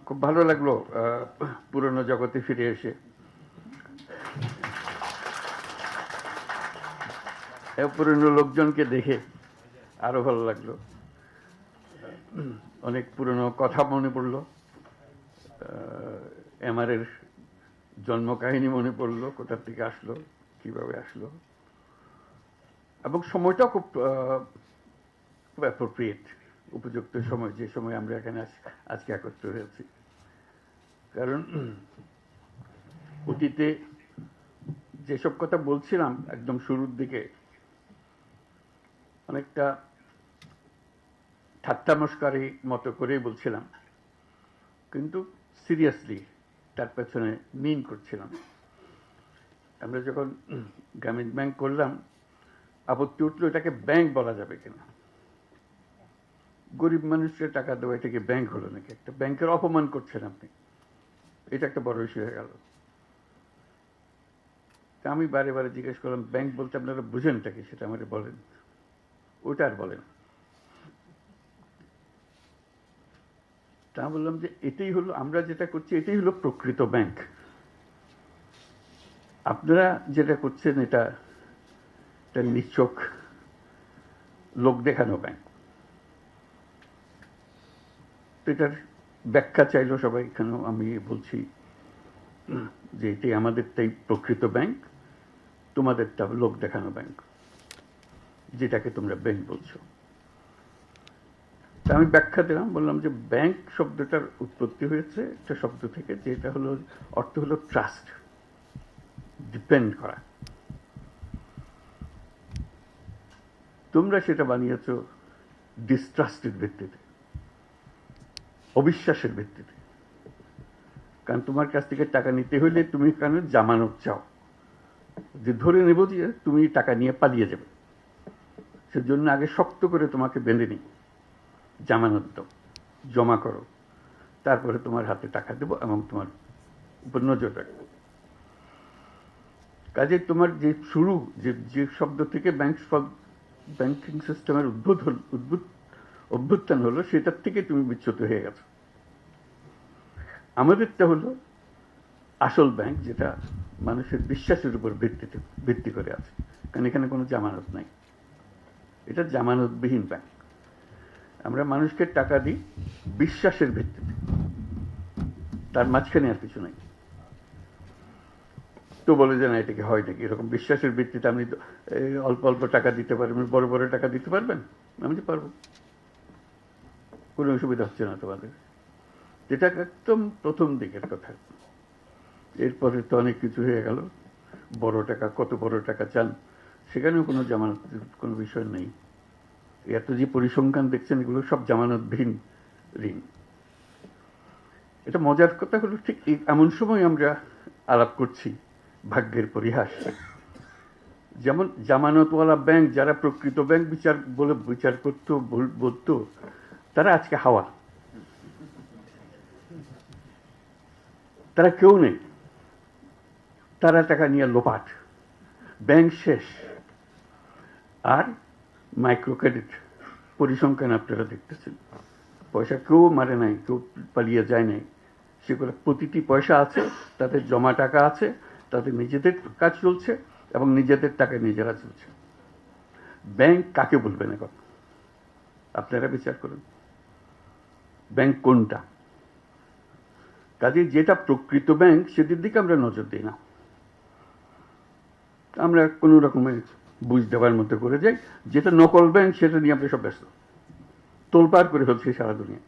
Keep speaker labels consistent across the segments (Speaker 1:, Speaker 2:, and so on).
Speaker 1: খুব ভালো লাগলো পুরনো জগতে ফিরে এসে। পুরনো লোকজনকে দেখে আরো ভালো লাগলো। অনেক পুরনো কথা মনে পড়লো। এমআরের জন্ম কাহিনী মনে পড়লো, কোথা থেকে আসলো, কিভাবে আসলো, এবং সময়টাও খুব খুব অ্যাপ্রোপ্রিয়েট, উপযুক্ত সময়, যে সময় আমরা এখানে আজকে একত্র হয়েছি। কারণ অতীতে যেসব কথা বলছিলাম একদম শুরুর দিকে, অনেকটা ঠাট্টা মস্কারি মতো করেই বলছিলাম, কিন্তু সিরিয়াসলি তার পেছনে মিন করছিলাম। আমরা যখন গ্রামীণ ব্যাংক করলাম, আপত্তি উঠলো এটাকে ব্যাংক বলা যাবে কিনা। গরিব মানুষের টাকা দেওয়া, এটাকে ব্যাংক হলো নাকি? একটা ব্যাংকের অপমান করছেন আপনি, এটা একটা বড় ইস্যু হয়ে গেল। তা আমি বারে বারে জিজ্ঞেস করলাম, ব্যাংক বলতে আপনারা বুঝেনটা কি, সেটা আমাকে বলেন। ওটা আর বলেন। তা বললাম যে এটাই হলো, আমরা যেটা করছি এটাই হলো প্রকৃত ব্যাংক। আপনারা যেটা করছেন এটা নিছক লোক দেখানো ব্যাংক। তো এটার ব্যাখ্যা চাইলো সবাই, এখানেও আমি বলছি যে এটাই আমাদেরটাই প্রকৃত ব্যাংক, তোমাদেরটা লোক দেখানো ব্যাংক, যেটাকে তোমরা ব্যাংক বলছো। তা আমি ব্যাখ্যা দিলাম, বললাম যে ব্যাংক শব্দটার উৎপত্তি হয়েছে একটা শব্দ থেকে, যেটা হলো অর্থ হলো ট্রাস্ট, ডিপেন্ড করা। তোমরা সেটা বানিয়েছ ডিস্ট্রাস্টের ভিত্তিতে, অবিশ্বাসের ভিত্তিতে। কারণ তোমার কাছ থেকে টাকা নিতে হইলে তুমি কেন জামানত চাও, যে ধরে নেব যে তুমি টাকা নিয়ে পালিয়ে যাবে, সেজন্য আগে শক্ত করে তোমাকে বেঁধে নিই, জামানত দাও, জমা করো, তারপরে তোমার হাতে টাকা দেবো এবং তোমার উপর নজর রাখবো। কাজে তোমার যে শুরু, যে শব্দ থেকে ব্যাংকিং সিস্টেমের অভ্যুত্থান হলো, সেটার থেকে তুমি বিচ্যুত হয়ে গেছো। আমাদেরটা হলো আসল ব্যাংক, যেটা মানুষের বিশ্বাসের উপর ভিত্তি করে আছে। কারণ এখানে কোনো জামানত নাই, এটা জামানতবিহীন ব্যাংক। আমরা মানুষকে টাকা দিই বিশ্বাসের ভিত্তিতে, তার মাঝখানে আর কিছু নাই। তো বলে যে না, এটাকে হয় নাকি এরকম বিশ্বাসের ভিত্তিতে আপনি অল্প অল্প টাকা দিতে পারবেন, বড় বড় টাকা দিতে পারবেন? আমি যে পারবো, কোনো অসুবিধা হচ্ছে না তোমাদের। যেটা একদম প্রথম দিকের কথা। এরপরে তো অনেক কিছু হয়ে গেল। বড় টাকা, কত বড় টাকা চান, সেখানেও কোনো জামানতের কোনো বিষয় নেই। এত যে পরিসংখ্যান দেখছেন, এগুলো সব জামানতবিহীন ঋণ। এটা মজার কথা হলো, ঠিক এমন সময় আমরা আলাপ করছি ভাগ্যের পরিহাস। যেমন জামানতওয়ালা ব্যাংক, যারা প্রকৃত ব্যাংক বিচার করতো, বলতো, তারা আজকে হাওয়া, তারা কেউ নেই, তারা টাকা নিয়ে লোপাট, ব্যাংক শেষ। আর মাইক্রো ক্রেডিট পরিসংখ্যান আপনারা দেখতেছেন, পয়সা কেউ মারে নাই, কেউ পালিয়ে যায় নাই, সেগুলো প্রতিটি পয়সা আছে, তাদের জমা টাকা আছে, তাদের নিজেদের কাজ চলছে এবং নিজেদের টাকা নিজেরা চলছে। ব্যাংক কাকে বলবেন এখন? আপনারা বিচার করুন, ব্যাংক কোনটা? কাজে যেটা প্রকৃত ব্যাংক, সেটির দিকে আমরা নজর দিই না। আমরা কোনো রকমের বুঝ দেওয়ার মতো করে যাই। যেটা নকল ব্যাংক, সেটা নিয়ে আমরা সব ব্যস্ত, তোলপাড় করে ফেলছি সারা দুনিয়া।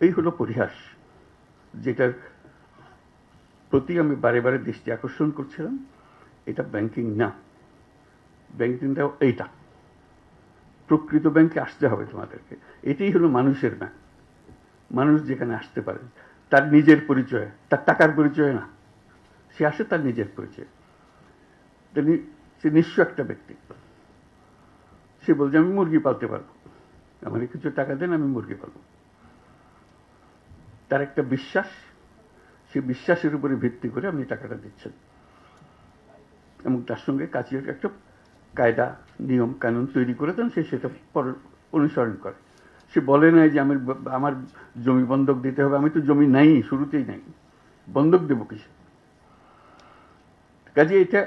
Speaker 1: এই হলো পরিহাস, যেটার প্রতি আমি বারে বারে দৃষ্টি আকর্ষণ করছিলাম। এটা ব্যাংকিং না, ব্যাংকিংটা এইটা। প্রকৃত ব্যাংকে আসতে হবে তোমাদেরকে। এটাই হলো মানুষের ব্যাংক। মানুষ যেখানে আসতে পারে তার নিজের পরিচয়, তার টাকার পরিচয় না, সে আসে তার নিজের পরিচয়। সে নিঃস্ব একটা ব্যক্তি, সে বলছে আমি মুরগি পালতে পারবো, আমার কিছু টাকা দেন, আমি মুরগি পালবো। তার একটা বিশ্বাস, সে বিশ্বাসের উপরে ভিত্তি করে আপনি টাকাটা দিচ্ছেন, এবং তার সঙ্গে কাজের একটা কায়দা, নিয়ম কানুন তৈরি করে দেন, সে সেটা অনুসরণ করে। সে বলে নাই যে আমার জমি বন্ধক দিতে হবে। আমি তো জমি নাই, শুরুতেই নাই, বন্ধক দেবো কিসে? কাজে এটা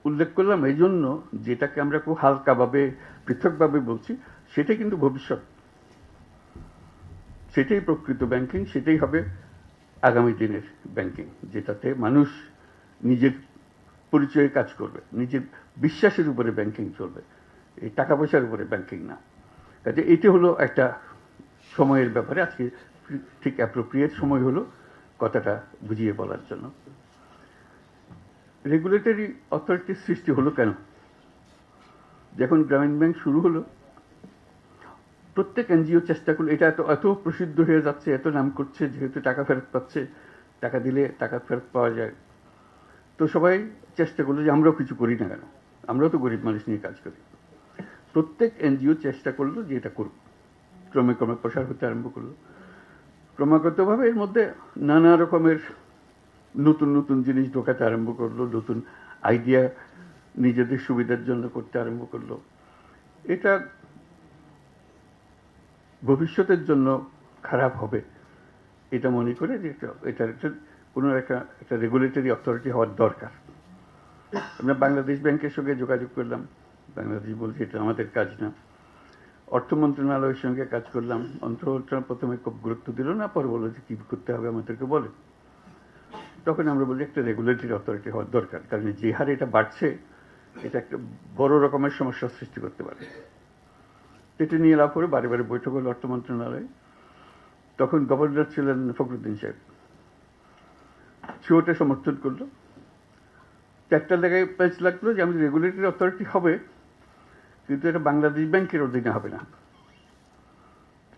Speaker 1: উল্লেখ করলাম এই জন্য, যেটাকে আমরা খুব হালকাভাবে পৃথকভাবে বলছি, সেটা কিন্তু ভবিষ্যৎ, সেটাই প্রকৃত ব্যাংকিং, সেটাই হবে আগামী দিনের ব্যাংকিং, যেটাতে মানুষ নিজের পরিচয়ে কাজ করবে, নিজের বিশ্বাসের উপরে ব্যাংকিং চলবে, এই টাকা পয়সার উপরে ব্যাংকিং না। কাজে এটা হলো একটা সময়ের ব্যাপারে আজকে ঠিক অ্যাপ্রোপ্রিয়েট সময় হলো কথাটা বুঝিয়ে বলার জন্য। রেগুলেটরি অথরিটির সৃষ্টি হলো কেন? যখন গ্রামীণ ব্যাংক শুরু হলো, প্রত্যেক এনজিও চেষ্টা করলো, এটা এত প্রসিদ্ধ হয়ে যাচ্ছে, এত নাম করছে, যেহেতু টাকা ফেরত পাচ্ছে, টাকা দিলে টাকা ফেরত পাওয়া যায়, তো সবাই চেষ্টা করলো যে আমরাও কিছু করি না কেন, আমরাও তো গরিব মানুষ নিয়ে কাজ করি। প্রত্যেক এনজিও চেষ্টা করলো যে এটা করব, ক্রমে ক্রমে প্রসার হতে আরম্ভ করলো। ক্রমাগতভাবে এর মধ্যে নানা রকমের নতুন নতুন জিনিস ঢোকাতে আরম্ভ করলো, নতুন আইডিয়া নিজেদের সুবিধার জন্য করতে আরম্ভ করলো। এটা ভবিষ্যতের জন্য খারাপ হবে এটা মনে করে যে এটার কোনো একটা রেগুলেটরি অথরিটি হওয়ার দরকার। আমরা বাংলাদেশ ব্যাংকের সঙ্গে যোগাযোগ করলাম, বাংলাদেশ বলছে এটা আমাদের কাজ না। অর্থ মন্ত্রণালয়ের সঙ্গে কাজ করলাম, অর্থ মন্ত্রণালয় প্রথমে খুব গুরুত্ব দিল না, পরে বললো যে কী করতে হবে আমাদেরকে বলে। তখন আমরা বলি একটা রেগুলেটরি অথরিটি হওয়ার দরকার, কারণ যে হারে এটা বাড়ছে, এটা একটা বড় রকমের সমস্যার সৃষ্টি করতে পারে। এটা নিয়ে লাভ করে বারে বারে বৈঠক হলো অর্থ মন্ত্রণালয়ে। তখন গভর্নর ছিলেন ফখরুদ্দিন সাহেব, সে ওটা সমর্থন করলো। একটা জায়গায় প্যাচ লাগলো যে আমি রেগুলেটরি অথরিটি হবে, কিন্তু এটা বাংলাদেশ ব্যাংকের অধীনে হবে না।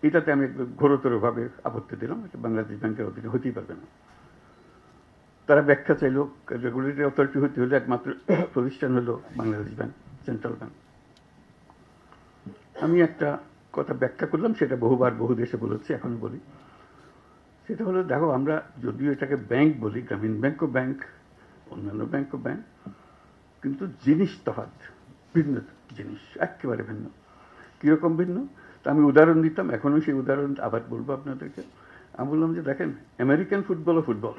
Speaker 1: এটাতে আমি ঘোরতরভাবে আপত্তি দিলাম, এটা বাংলাদেশ ব্যাংকের অধীনে হতেই পারবে না। তারা ব্যাখ্যা চাইলো, রেগুলেটরি অথরিটি হতে হলে একমাত্র প্রতিষ্ঠান হলো বাংলাদেশ ব্যাংক, সেন্ট্রাল ব্যাংক। আমি একটা কথা ব্যাখ্যা করলাম, সেটা বহুবার বহু দেশে বলেছি, এখন বলি। সেটা হলো, দেখো আমরা যদিও এটাকে ব্যাংক বলি, গ্রামীণ ব্যাংকও ব্যাংক, অন্যান্য ব্যাংকও ব্যাংক, কিন্তু জিনিস তফাৎ, ভিন্ন জিনিস, একেবারে ভিন্ন। কীরকম ভিন্ন? তা আমি উদাহরণ দিতাম, এখনও সেই উদাহরণ আবার বলবো আপনাদেরকে। আমি বললাম যে দেখেন, আমেরিকান ফুটবলও ফুটবল,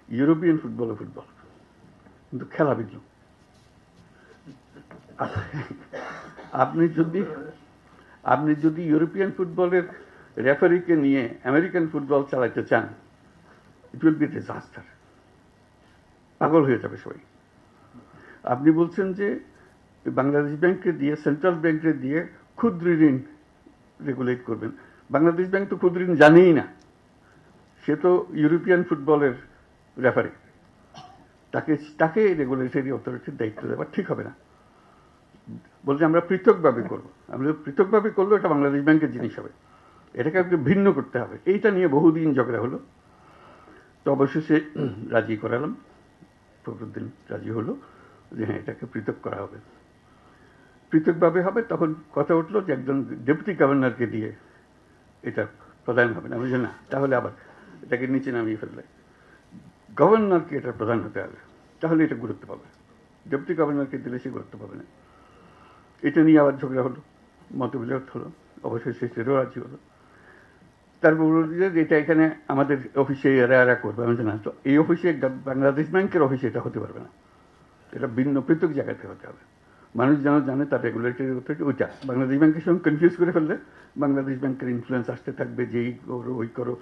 Speaker 1: ইউরোপিয়ান ফুটবলও ফুটবল, কিন্তু খেলা ভিন্ন। আপনি যদি ইউরোপিয়ান ফুটবলের রেফারিকে নিয়ে আমেরিকান ফুটবল চালাতে চান, ইট উইল বি ডিজাস্টার, পাগল হয়ে যাবে সবাই। আপনি বলছেন যে বাংলাদেশ ব্যাংককে দিয়ে, সেন্ট্রাল ব্যাংকে দিয়ে ক্ষুদ্র ঋণ রেগুলেট করবেন। বাংলাদেশ ব্যাংক তো ক্ষুদ্র ঋণ জানেই না, সে তো ইউরোপিয়ান ফুটবলের রেফারি, তাকে রেগুলেটরি অথরিটির দায়িত্ব দেওয়া ঠিক হবে না। বলছে আমরা পৃথকভাবে করবো। আমরা পৃথকভাবে করলেও এটা বাংলাদেশ ব্যাংকের জিনিস হবে, এটাকে একটু ভিন্ন করতে হবে। এইটা নিয়ে বহুদিন ঝগড়া হলো, তো অবশেষে রাজি করালাম, ফখরুদ্দিন রাজি হলো যে হ্যাঁ এটাকে পৃথক করা হবে, পৃথকভাবে হবে। তখন কথা উঠলো যে একজন ডেপুটি গভর্নরকে দিয়ে এটা প্রধান হবে না। আমি বলছি না, তাহলে আবার এটাকে নিচে নামিয়ে ফেললে গভর্নরকে এটা প্রধান হতে হবে, তাহলে এটা গুরুত্ব পাবে। ডেপুটি গভর্নরকে দিলে সে গুরুত্ব পাবে না। এটা নিয়ে আবার ঝগড়া হলো, মতবিরোধ হলো, অবশেষে সেটাও রাজি হলো। তারপর বলল যে এটা এখানে আমাদের অফিসে এরা করবে। আমি না, তো এই অফিসে, বাংলাদেশ ব্যাংকের অফিসে এটা হতে পারবে না, এটা ভিন্ন পৃথক জায়গাতে হতে হবে। মানুষ যেন জানে তার রেগুলেটরি অথরিটি ওইটা। বাংলাদেশ ব্যাংকের সঙ্গে কনফিউজ করে ফেললে বাংলাদেশ ব্যাংকের ইনফ্লুয়েন্স আসতে থাকবে, যেই করো ওই করো,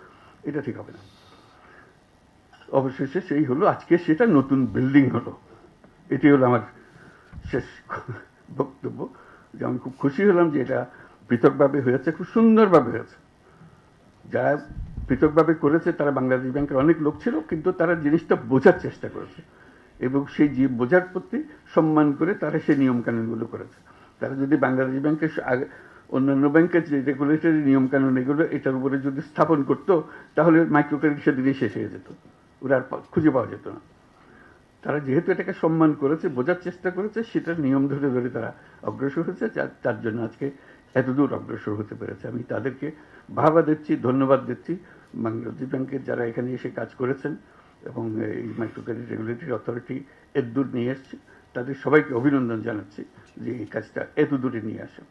Speaker 1: এটা ঠিক হবে না। অবশেষে সেই হলো, আজকে সেটা নতুন বিল্ডিং হলো। এটি হলো আমার শেষ বক্তব্য, যে আমি খুব খুশি হলাম যে এটা পৃথকভাবে হয়েছে, খুব সুন্দরভাবে হয়েছে। যারা পৃথকভাবে করেছে তারা বাংলাদেশ ব্যাংকের অনেক লোক ছিল, কিন্তু তারা জিনিসটা বোঝার চেষ্টা করেছে এবং সেই যে বোঝার প্রতি সম্মান করে তারা সেই নিয়মকানুনগুলো করেছে। তারা যদি বাংলাদেশ ব্যাংকের অন্যান্য ব্যাংকের যে রেগুলেটরি নিয়মকানুন এগুলো এটার উপরে যদি স্থাপন করতো, তাহলে মাইক্রো ক্রেডিট সেদিনই শেষ হয়ে যেত, ওরা আর খুঁজে পাওয়া যেত না। তারা যেহেতু এটাকে সম্মান করেছে, বোঝার চেষ্টা করেছে, সেটার নিয়ম ধরে ধরে তারা অগ্রসর হয়েছে, তার জন্য আজকে এতদূর অগ্রসর হতে পেরেছে। আমি তাদেরকে বাহবা দিচ্ছি, ধন্যবাদ দিচ্ছি। বাংলাদেশ ব্যাংকের যারা এখানে এসে কাজ করেছেন এবং এই মাইক্রো ক্রেডিট রেগুলেটরি অথরিটি এতদূর নিয়ে এসছে, তাদের সবাইকে অভিনন্দন জানাচ্ছি যে এই কাজটা এত দূরে নিয়ে আসে।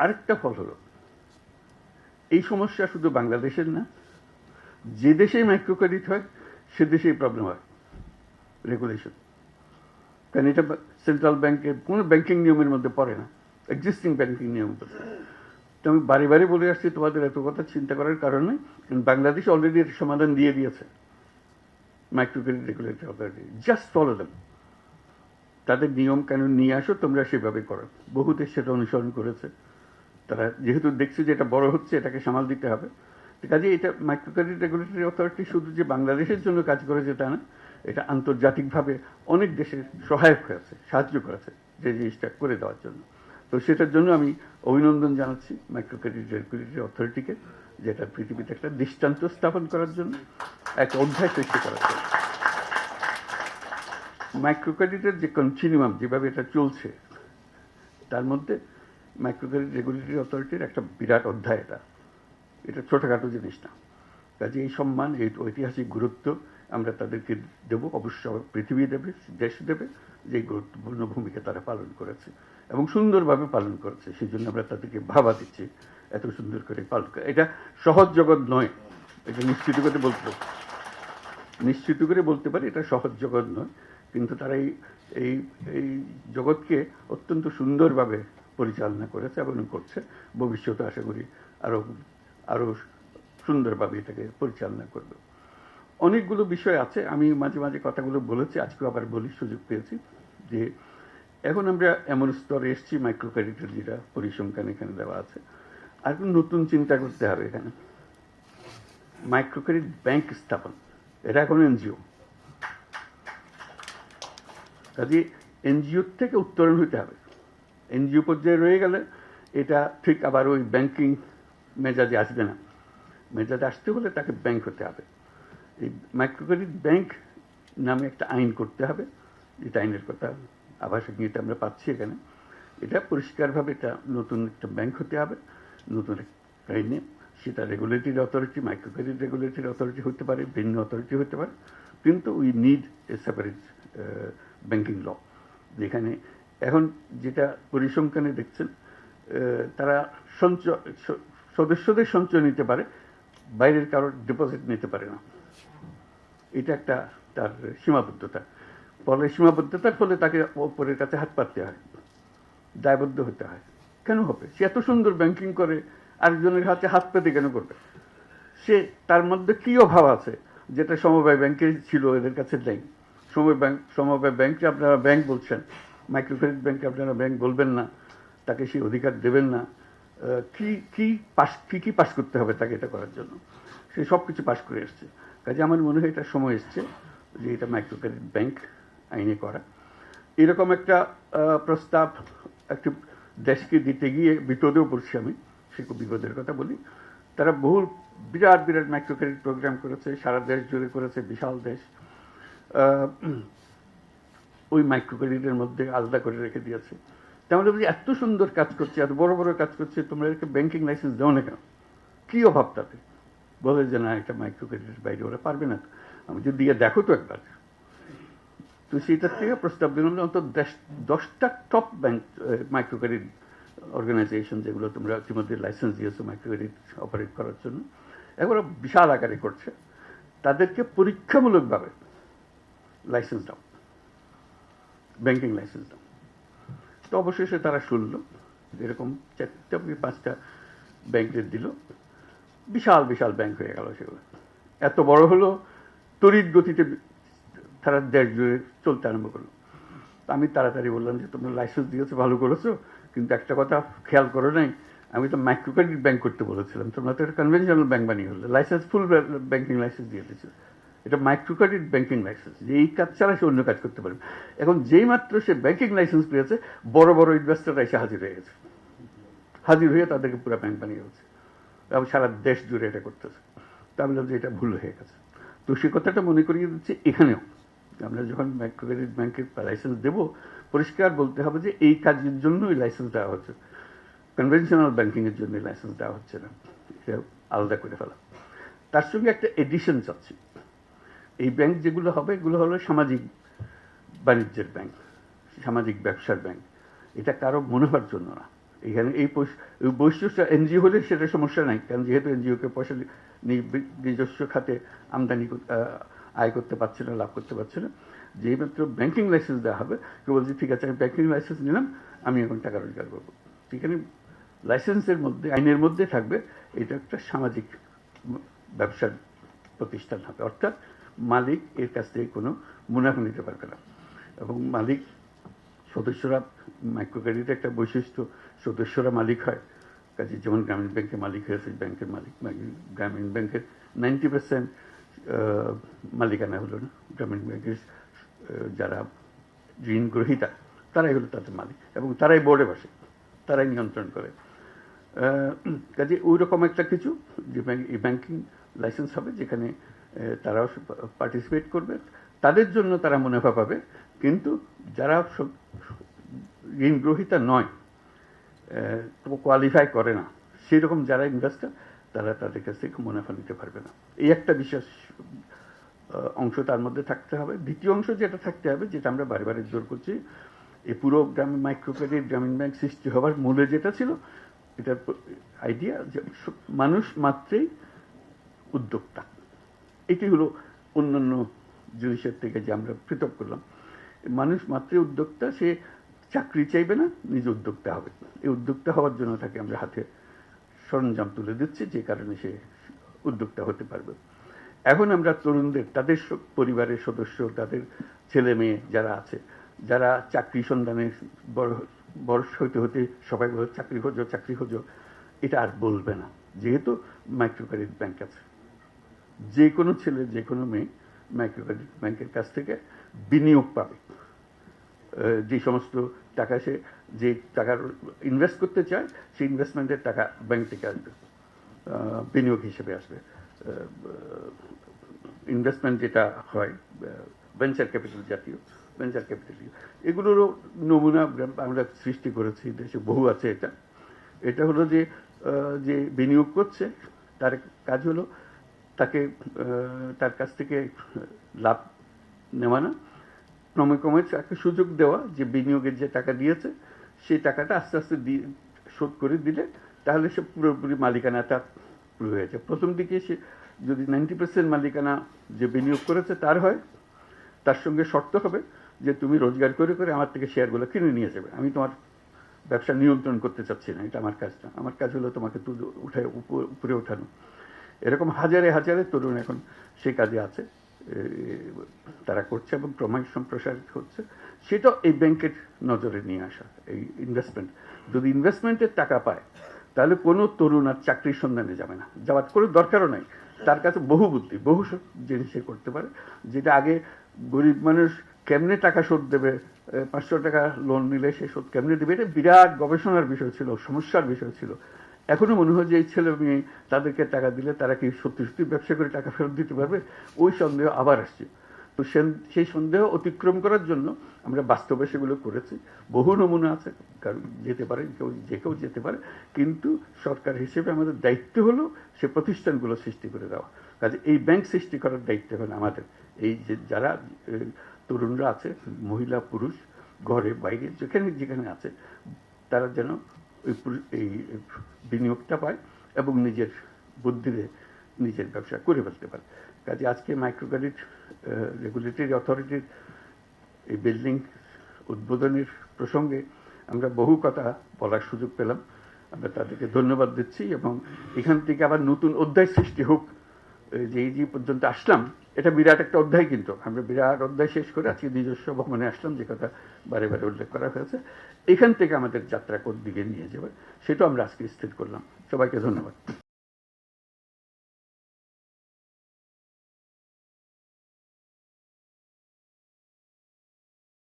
Speaker 1: আরেকটা ফল হলো, এই সমস্যা শুধু বাংলাদেশের না, যে দেশেই মাইক্রো ক্রেডিট হয় সে দেশেই প্রবলেম হয় রেগুলেশন। কারণ এটা সেন্ট্রাল ব্যাংকের কোনো ব্যাংকিং নিয়মের মধ্যে পড়ে না, এক্সিস্টিং ব্যাংকিং নিয়ম পড়ে। তো আমি বারে বারে বলে আসছি তোমাদের এত কথা চিন্তা করার কারণে বাংলাদেশ অলরেডি এর সমাধান দিয়ে দিয়েছে। Micro credit regulatory authority, just follow them, তাদের নিয়ম কানুন নিয়ে আসো, তোমরা সেভাবে করো। বহু দেশ সেটা অনুসরণ করেছে। তারা যেহেতু দেখছে যে এটা বড় হচ্ছে, এটাকে সামাল দিতে হবে, কাজে এটা মাইক্রো ক্রেডিট রেগুলেটরি অথরিটি শুধু যে বাংলাদেশের জন্য কাজ করেছে তা না, এটা আন্তর্জাতিকভাবে অনেক দেশের সহায়ক হয়েছে, সাহায্য করেছে যে জিনিসটা করে দেওয়ার জন্য। তো সেটার জন্য আমি অভিনন্দন জানাচ্ছি মাইক্রো ক্রেডিট রেগুলেটরি অথরিটিকে, যেটা পৃথিবীতে একটা দৃষ্টান্ত স্থাপন করার জন্য, একটা অধ্যায় সৃষ্টি করার জন্য। মাইক্রো ক্রেডিটের যে কন্টিনিউয়াম যেভাবে এটা চলছে, তার মধ্যে মাইক্রো ক্রেডিট রেগুলেটরি অথরিটির একটা বিরাট অধ্যায়। এটা ছোটোখাটো জিনিস না। কাজে এই সম্মান, এই ঐতিহাসিক গুরুত্ব আমরা তাদেরকে দেবো, অবশ্য পৃথিবী দেবে, দেশ দেবে, যে গুরুত্বপূর্ণ ভূমিকা তারা পালন করেছে এবং সুন্দরভাবে পালন করেছে। সেই জন্য আমরা তাদেরকে ভাবা দিচ্ছি এত সুন্দর করে পালন করে। এটা সহজ জগৎ নয়, এটা নিশ্চিত করে বলতে পারি এটা সহজ জগৎ নয়, কিন্তু তারা এই এই জগৎকে অত্যন্ত সুন্দরভাবে পরিচালনা করেছে এবং করছে। ভবিষ্যতে আশা করি আরও সুন্দরভাবে এটাকে পরিচালনা করবে। অনেকগুলো বিষয় আছে, আমি মাঝে মাঝে কথাগুলো বলেছি, আজকেও আবার বলি, সুযোগ পেয়েছি, যে এখন আমরা এমন স্তরে এসেছি, মাইক্রো ক্রেডিটের যেটা পরিসংখ্যান এখানে দেওয়া আছে, আর নতুন চিন্তা করতে হবে এখানে। মাইক্রো ক্রেডিট ব্যাংক স্থাপন, এটা এখন এনজিও। কাজে এনজিওর থেকে উত্তরণ হতে হবে। এনজিও পর্যায়ে রয়ে গেলে এটা ঠিক আবার ওই ব্যাংকিং মেজাজে আসবে না। মেজাজে আসতে হলে তাকে ব্যাংক হতে হবে। এই মাইক্রো ক্রেডিট ব্যাংক নামে একটা আইন করতে হবে, যেটা আইনের কথা আভাসিক নীতি আমরা পাচ্ছি এখানে। এটা পরিষ্কারভাবে এটা নতুন একটা ব্যাংক হতে হবে, নতুন একটা আইনে। সেটা regulatory authority, micro credit regulatory authority হতে পারে, ভিন্ন অথরিটি হতে পারে, কিন্তু we need a separate banking law. যেখানে এখন যেটা পরিসংখ্যানে দেখছেন, তারা সদস্যদের সঞ্চয় নিতে পারে, বাইরের কারোর ডিপোজিট নিতে পারে না। এটা একটা তার সীমাবদ্ধতা। ফলে সীমাবদ্ধতার ফলে তাকে অপরের কাছে হাত পাততে হয়, দায়বদ্ধ হতে হয়। কেন হবে? সে এত সুন্দর ব্যাংকিং করে, আরেকজনের হাতে হাত পেতে কেন করবে? সে তার মধ্যে কী অভাব আছে যেটা সমবায় ব্যাংকে ছিল, এদের কাছে নেই। সমবায় ব্যাংকে আপনারা ব্যাংক বলছেন, মাইক্রো ক্রেডিট ব্যাংকে আপনারা ব্যাংক বলবেন না, তাকে সেই অধিকার দেবেন না। কি পাস করতে হবে তাকে এটা করার জন্য? সে সব কিছু পাস করে এসছে। কাজে আমার মনে হয় এটা সময় এসছে যে এটা মাইক্রো ক্রেডিট ব্যাংক আইনে করা। এরকম একটা প্রস্তাব একটি দেশকে দিতে গিয়ে বিপদেও পড়ছি আমি, সে খুব বিপদের কথা বলি। তারা বিরাট মাইক্রো ক্রেডিট প্রোগ্রাম করেছে, সারা দেশ জুড়ে করেছে, বিশাল দেশ। ওই মাইক্রো ক্রেডিটের মধ্যে আলাদা করে রেখে দিয়েছে। তাহলে বলছি এত সুন্দর কাজ করছে, এত বড় বড় কাজ করছে, তোমরা একে ব্যাংকিং লাইসেন্স দাও না কেন? কী অভাব তাতে? বলে যে না, একটা মাইক্রো ক্রেডিটের বাইরে ওরা পারবে না। আমি যদি দিয়ে দেখো তো একবার। তো সেইটার থেকে প্রস্তাব দিলাম যে অন্তত 10টা top bank micro credit organisation, যেগুলো তোমরা ইতিমধ্যে লাইসেন্স দিয়েছো মাইক্রো ক্রেডিট অপারেট করার জন্য, এগুলো বিশাল আকারে করছে, তাদেরকে পরীক্ষামূলকভাবে লাইসেন্স দাও, ব্যাংকিং লাইসেন্স দাও। তো অবশেষে তারা শুনল, এরকম 4-5টা ব্যাংকের দিল, বিশাল বিশাল ব্যাংক হয়ে গেল সেগুলো। এত বড় হলো, তড়িৎ গতিতে তারা দেশ জুড়ে চলতে আরম্ভ করলো। আমি তাড়াতাড়ি বললাম যে তোমরা লাইসেন্স দিয়েছো, ভালো করেছো, কিন্তু একটা কথা খেয়াল করো নাই, আমি তো মাইক্রো ক্রেডিট ব্যাংক করতে বলেছিলাম, তোমরা তো একটা কনভেনশনাল ব্যাংক বানিয়ে হলো। লাইসেন্স ফুল ব্যাংকিং লাইসেন্স দিয়ে দিয়েছো, এটা মাইক্রো ক্রেডিট ব্যাংকিং লাইসেন্স, যে এই কাজ ছাড়া সে অন্য কাজ করতে পারবে। এখন যেই মাত্র সে ব্যাংকিং লাইসেন্স পেয়েছে, বড় বড় ইনভেস্টররা এসে হাজির হয়ে গেছে, হাজির হয়ে তাদেরকে পুরো ব্যাংক বানিয়ে গেছে এবং সারা দেশ জুড়ে এটা করতেছে। তা বললাম যে এটা ভুল হয়ে গেছে। তো সে কথাটা মনে করিয়ে দিচ্ছে এখানেও, আমরা যখন মাইক্রো ক্রেডিট ব্যাংকের লাইসেন্স দেবো, পরিষ্কার বলতে হবে যে এই কাজের জন্যই লাইসেন্স দেওয়া হচ্ছে, কনভেনশনাল ব্যাংকিংয়ের জন্য লাইসেন্স দেওয়া হচ্ছে না, এটা আলাদা করে ফেলা। তার সঙ্গে একটা এডিশন চাচ্ছি, এই ব্যাংক যেগুলো হবে, এগুলো হলো সামাজিক বাণিজ্যের ব্যাংক, সামাজিক ব্যবসার ব্যাংক। এটা কারো মুনাফার জন্য না, এখানে এই বৈশিষ্ট্য এনজিও হলে সেটা সমস্যা নাই, কারণ যেহেতু এনজিওকে পয়সা নিজস্ব খাতে আমদানি আয় করতে পারছে না, লাভ করতে পারছে না। যেই মাত্র ব্যাংকিং লাইসেন্স দেওয়া হবে, কেউ বলছে ঠিক আছে আমি ব্যাংকিং লাইসেন্স নিলাম, আমি এখন টাকা রোজগার করবো। সেখানে লাইসেন্সের মধ্যে, আইনের মধ্যে থাকবে এটা একটা সামাজিক ব্যবসার প্রতিষ্ঠান হবে, অর্থাৎ মালিক এর কাছ থেকে কোনো মুনাফা নিতে পারবে না। এবং মালিক সদস্যরা, মাইক্রো ক্রেডিটের একটা বৈশিষ্ট্য, সদস্যরা মালিক হয়। কাজে যেমন গ্রামীণ ব্যাংকের মালিক হয়েছে ব্যাংকের মালিক, গ্রামীণ ব্যাংকের 90% মালিকানা হলো না, গ্রামীণ ব্যাংকের যারা ঋণ গ্রহীতা তারাই হলো তাদের মালিক, এবং তারাই বোর্ডে বসে, তারাই নিয়ন্ত্রণ করে। কাজে ওই রকম একটা কিছু যে ব্যাংকিং লাইসেন্স হবে, যেখানে তারাও পার্টিসিপেট করবে, তাদের জন্য তারা মুনাফা পাবে। কিন্তু যারা ঋণ গ্রহীতা নয়, কোয়ালিফাই করে না, সেই রকম যারা ইনভেস্টার, তারা তাদের কাছ থেকে মুনাফা নিতে পারবে না। এই একটা বিশেষ অংশ তার মধ্যে থাকতে হবে। দ্বিতীয় অংশ যেটা থাকতে হবে, যেটা আমরা বারে বারে জোর করছি, এই পুরো গ্রামীণ মাইক্রো ক্রেডিট গ্রামীণ ব্যাংক সৃষ্টি হওয়ার মূলে যেটা ছিল, এটার আইডিয়া যে মানুষ মাত্রেই উদ্যোক্তা। এটি হলো অন্যান্য জিনিসের থেকে যে আমরা পৃথক করলাম। মানুষ মাত্রই উদ্যোক্তা, সে চাকরি চাইবে না, নিজে উদ্যোক্তা হবে। এই উদ্যোক্তা হওয়ার জন্য তাকে আমরা হাতে সরঞ্জাম তুলে দিচ্ছি, যে কারণে সে উদ্যোক্তা হতে পারবে। এখন আমরা তরুণদের, তাদের পরিবারের সদস্য, তাদের ছেলে মেয়ে যারা আছে, যারা চাকরি সন্ধানে বয়স হতে হতে সবাই বলে চাকরি খোঁজো চাকরি খোঁজো, এটা আর বলবে না, যেহেতু মাইক্রো ক্রেডিট ব্যাংক আছে। যে কোনো ছেলে, যে কোনো মেয়ে মাইক্রো ক্রেডিট ব্যাংকের কাছ থেকে বিনিয়োগ পাবে। যে সমস্ত টাকা সে, যে টাকার ইনভেস্ট করতে চায়, সেই ইনভেস্টমেন্টের টাকা ব্যাংক থেকে আসবে, বিনিয়োগ হিসেবে আসবে। ইনভেস্টমেন্ট যেটা হয় ভেঞ্চার ক্যাপিটাল জাতীয়, ভেঞ্চার ক্যাপিটাল, এগুলোরও নমুনা আমরা সৃষ্টি করেছি, দেশে বহু আছে। এটা হলো যে যে বিনিয়োগ করছে তার কাজ হলো তাকে তার কাছ থেকে লাভ নেওয়া না, ক্রমে ক্রমে তাকে সুযোগ দেওয়া, যে বিনিয়োগের যে টাকা দিয়েছে সেই টাকাটা আস্তে আস্তে শোধ করে দিলে তাহলে সে পুরোপুরি মালিকানা তার পুরো হয়েছে। প্রথম দিকে সে যদি 90% মালিকানা যে বিনিয়োগ করেছে তার হয়, তার সঙ্গে শর্ত হবে যে তুমি রোজগার করে করে আমার থেকে শেয়ারগুলো কিনে নিয়ে যাবে, আমি তোমার ব্যবসা নিয়ন্ত্রণ করতে চাচ্ছি না, এটা আমার কাজ না, আমার কাজ হলো তোমাকে উঠে উপরে ওঠানো। এরকম হাজারে হাজারে তরুণ এখন সেই কাজে আছে, তারা করছে এবং ক্রমশ সম্প্রসারিত হচ্ছে। সেটা এই ব্যাংকের নজরে নিয়ে আসা। এই ইনভেস্টমেন্ট, যদি ইনভেস্টমেন্টের টাকা পায় তাহলে কোনো তরুণ আর চাকরির সন্ধানে যাবে না, যাওয়ার কোনো দরকারও নাই। তার কাছে বহু বুদ্ধি, বহু জিনিস সে করতে পারে, যেটা আগে গরিব মানুষ কেমনে টাকা শোধ দেবে, 500 টাকা লোন নিলে সে শোধ কেমনে দেবে, এটা বিরাট গবেষণার বিষয় ছিল, সমস্যার বিষয় ছিল। এখনো মনে হয় যে এই ছেলে মেয়ে তাদেরকে টাকা দিলে তারা কি সত্যি সত্যি ব্যবসা করে টাকা ফেরত দিতে পারবে, ওই সন্দেহ আবার আসছে। তো সেই সন্দেহ অতিক্রম করার জন্য আমরা বাস্তবে সেগুলো করেছি। বহু নমুনা আছে, কারণ যেতে পারে, যে কেউ যেতে পারে, কিন্তু সরকার হিসেবে আমাদের দায়িত্ব হলো সে প্রতিষ্ঠানগুলো সৃষ্টি করে দেওয়া। কাজে এই ব্যাংক সৃষ্টি করার দায়িত্ব হলো আমাদের। এই যে যারা তরুণরা আছে, মহিলা পুরুষ, ঘরে বাইরে যেখানে যেখানে আছে, তারা যেন এই বিনিয়োগটা পায় এবং নিজের বুদ্ধিতে নিজের ব্যবসা করে ফেলতে পারে। কাজে আজকে মাইক্রো ক্রেডিট রেগুলেটরি অথরিটির এই বিল্ডিং উদ্বোধনের প্রসঙ্গে আমরা বহু কথা বলার সুযোগ পেলাম। আমরা তাদেরকে ধন্যবাদ দিচ্ছি, এবং এখান থেকে আবার নতুন অধ্যায় সৃষ্টি হোক। যে এই যে পর্যন্ত আসলাম, এটা বিরাট একটা অধ্যায়, কিন্তু আমরা বিরাট অধ্যায় শেষ করে আজকে নিজস্ব ভবনে আসলাম, যে কথা বারে বারে উল্লেখ করা হয়েছে। এখান থেকে আমাদের যাত্রা কোন দিকে নিয়ে যাবে সেটাও আমরা আজকে স্থির করলাম। সবাইকে ধন্যবাদ।